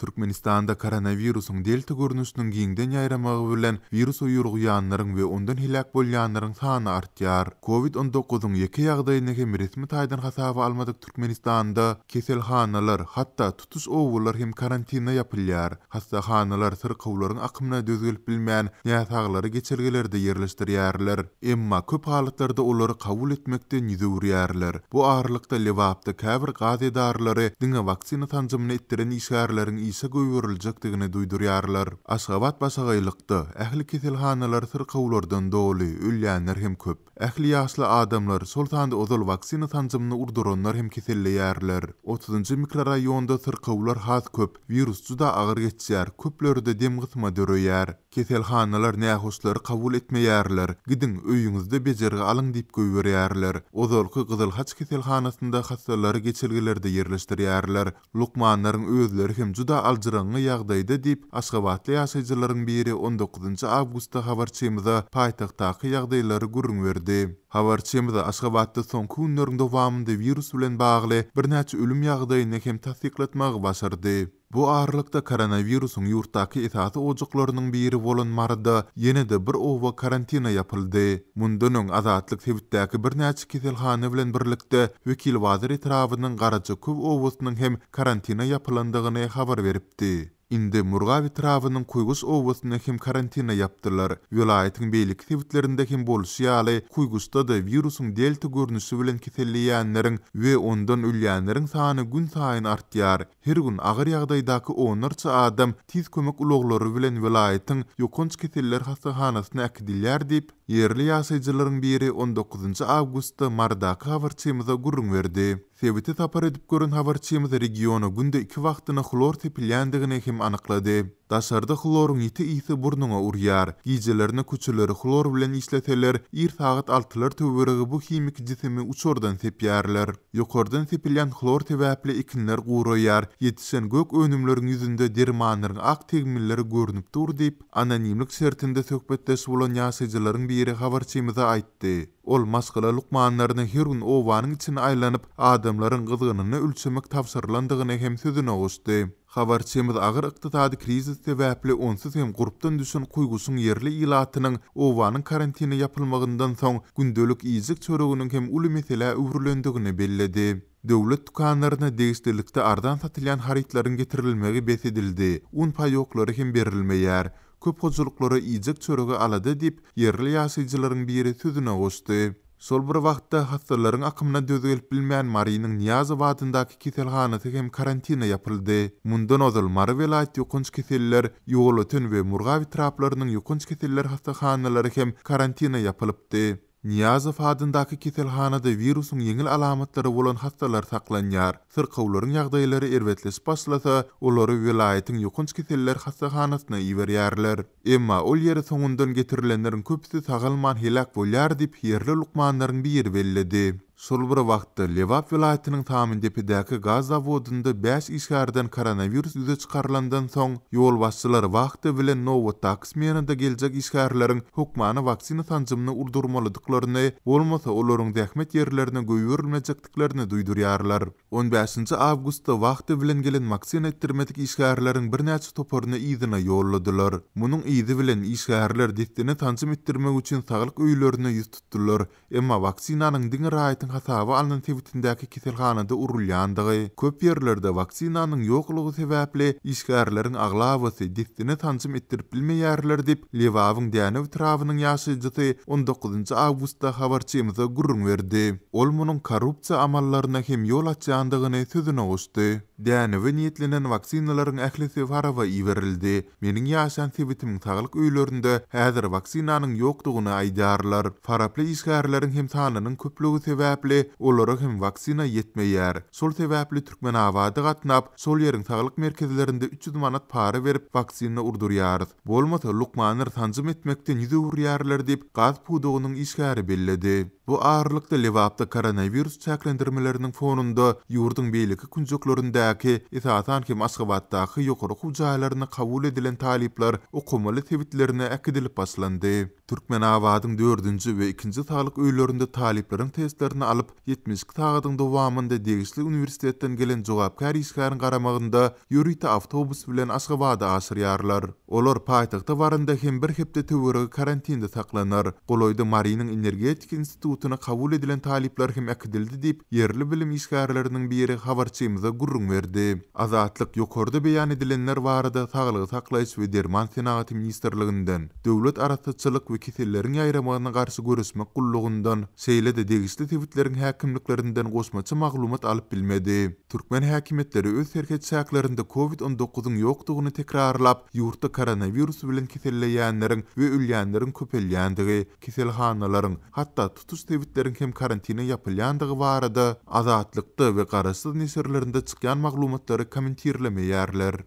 Türkmenistanda koronavirusun delta görnüşünün giňden ýaýramagy bilen virus uýurgyanlaryň we ondan hilak bolýanlaryň sany artýar. Covid-19-uň ýeke ýagdaýyny hem resmi taýdan hasaba almadyk Türkmenistanda keselhanalar, hatda tutuş owullar hem karantina ýapylýar. Hastahanalar syrkawlaryň akymyna dözülip bilmän ýasaglary geçirgelerde ýerleşdirýärler. Emma köp halatlarda olary kabul etmekden ýüzürýärler. Bu ağırlykda lewapda käbir gaz edarlary diňe vaksina tanjymyny etdiren işgärleriň işe göýüriljekdigini duýdurýarlar. Aşgabat başagaýlykda ähli keselhanalar syrkawlardan doly, ölýänler hem köp. Ähli ýaşly adamlar sol tanda ozal vaksina tanjymyny urduranlar hem keselleýärler. 30-njy mikroraýonda syrkawlar has köp. Virus juda agyr geçýär, köpleri dem gysma döreýär. Keselhanalar nähoşlary kabul etmeýärler. Gidin öýüňizde bejergi alyň diýip göýberýärler. Ozalky Gyzylhaç keselhanasynda hastalary geçirgelerde ýerleşdirýärler. Lukmanlaryň özleri hem juda aljyraňy ýagdaýda diýip Aşgabatly ýaşaýjylaryň biri 19 awgustda habarçymyza paýtagtdaky ýagdaýlary gürrüň berdi. Habarçymyza Aşgabatda soňky günleriň dowamında virus bilen bagly birnäçe ölüm ýagdaýyny hem tasdiklatmagy başardy. Bu ağırlykda koronavirusun ýurtdaky esasy ojaklarynyň biri bolan Marda ýene-de bir owa karantina ýapyldy. Mundan öň Azatlyk sebitdäki birnäçe keselhana bilen birlikde wekil wazir etrawynyň Garaja Köw owasynyň hem karantina ýapylandygyny habar beripdi. Indi Murgaw etrawynyň Kuýguş owasyna hem karantina ýapdylar. Vilayatyň beýlik sebitlerinde hem bolşýaly Kuýguşda da virusun delta görnüşi bilen keselleýänleriň we ondan ölýänleriň sany gün saýyn artýar. Her gün agyr ýagdaýdaky onlarça adam tiz kömek uloglary bilen vilayatyň ýokunç keseller hastahanasyna äkdilýär diýip yerli ýaşaýjylaryň biri 19 awgustda Mardaky habarçymyza gürrüň berdi. Sebiti tapar edip görün habarçymyz regiona günde 2 wagtyna hlor tepilýändigini hem anyklady. Daşarda hlorun ýiti ýyty burnuňa urýar. Gijelerine küçüleri hlor bilen işleteler, ir sagat altylar töweregi bu himik jisimi uçordan sepýärler. Ýokardan sepilýän hlor täbäpli ikinler guraýar. Ýetişen gök önümleriň ýüzünde dermanlaryň ak tegmilleri görünüp dur diýip anonimlik şertinde söhbetdeş bolan ýaşaýjylaryň biri habarçymyza aýtdy. Ol maskala lukmanlaryny her gün owanyň içine aýlanyp adamlaryň gyzgynyny ölçemek tapşyrlandygyny hem sözüne goşdy. Habarçymyz agyr ykdysady krizis sebäpli onsuz hem gurupdan düşen Kuýguşyň yerli ilatynyň owanyň karantina ýapylmagyndan soň gündelik ýyjyk çöreginiň hem uly mesele öwrülendigini belledi. Döwlet dukanlaryna degişdirlikde ardan satylýan haritlaryň getirilmegi besedildi. Un paýoklary hem berilmeýär. Köp hojuluklara ýyjyk çöregi alady diýip yerli ýaşaýjylaryň biri sözüne goşdy. Sol bir wagtda hastalaryň akymyna dözülip bilmän Marynyň Niýazow adyndaky keselhanasy hem karantina ýapyldy. Mundan ozal Mary welaýaty ýokunç keseller, Ýoğlutyn we Murgaw etraplarynyň ýokunç keseller hastahanalary hem karantina ýapylypdy. Niýazow adyndaky keselhanada virusun ýeňil alamatlary bolan hastalar saklanýar. Syrkawlaryň ýagdaýlary erwetleşip başlasa, olary welaýatyň ýokunç keseller hastahanasyna iwerýärler. Emma ol ýere soňundan getirilenleriň köpüsi sagalman helak bolýar diýip yerli lukmanlaryň biri belledi. Sol bir wagtda Lewap welaýatynyň Tamindepidäki gaz zawodunda 5 işgärden koronavirus ýüze çykarlandan soň ýol başçylary wagty bilen Novotax meninde geljek işgärleriň hukmany vaksina tanjymyny urdurmalydyklaryny, bolmasa olaryň dähmet ýerlerine göýürilmejekdiklerini duýdurýarlar. 15 awgustda wagty bilen gelen vaksina etdirmedik işgärleriň birnäçe toparyny ýyzyna ýolladylar. Munyň ýyzy bilen işgärler destini tanjym etdirmek üçin saglyk öýlerine ýüz tutdylar. Emma vaksinanyň diňe raýatyň hasaba alınan sebitindäki keselhanada urulýandygy, köp ýerlerde vaksinanyň ýoklugy sebäpli işgärleriň aglawysy destini tanjym etdirip bilmeýärler diýip Lewawyň däne etrawynyň ýaşaýjysy 19 awgustda habarçymyza gürrüň berdi. Ol munyň korrupsiýa amallaryna hem ýol açýandygyny sözüne goşdy. Däne we niýetlenen vaksinalaryň ählisi farawa iwerildi. Meniň ýaşan sebitimiň saglyk öýlerinde häzir vaksinanyň ýokdugyny aýdarlar. Faraply işgärleriň hem sanynyň köplügi sebäpli olara hem vaksina yetmeýär. Sol sebäpli Türkmen awady gatnap, sol ýeriň saglyk merkezlerinde 300 manat para berip vaksina urdurýar. Bolmasa lukmanlar tanjym etmekden ýüzürýärler diýip gaz pudugynyň işgäri belledi. Bu ağırlykda Lewapda koronavirus çäklendirmeleriniň fonunda ýurduň beýleki künjeklerindäki esasan hem Aşgabatdaky ýokary hujaýlaryna kabul edilen talipler okumaly sebitlerine äkidilip başlandy. Türkmen awadyň 4-nji we 2-nji saglyk öýlerinde talipleriň testlerinden maglumatlaryny alyp 70 tagadyň dowamında Degisli Uniwersitetden gelen jogapkar işgäriň garamagynda ýörüýte awtobus bilen Aşgabatda aşyrýarlar. Olar paýtagta baranda hem bir hepde töweregi karantinde saklanar. Goloýda Marynyň Energetik institutyna kabul edilen talipler hem akdildi diýip yerli bilim işgärleriniň biri habarçymyza gurrun berdi. Azatlyk ýokarda beýan edilenler barada Saglygy saklaýyş we Derman Senaty ministrliginden, döwlet aratyjylyk we keselleriň ýaýramagyna garşy görüşmek gullugundan, şeýle-de Degisli tebitleriň häkimliklerinden goşmaça maglumat alyp bilmedi. Türkmen häkimetleri öz herketçäklerinde COVID-19-yň ýokdugyny tekrarlap, ýurtda koronavirus bilen keselleýänleriň we ölýänleriň köpelýänligi, keselhanalaryň, hatda tutuş tebitleriň hem karantina ýapylýandygy barada Azatlykda we garaşsyz nesirlerinde çykýan maglumatlary kommentirlemeýärler.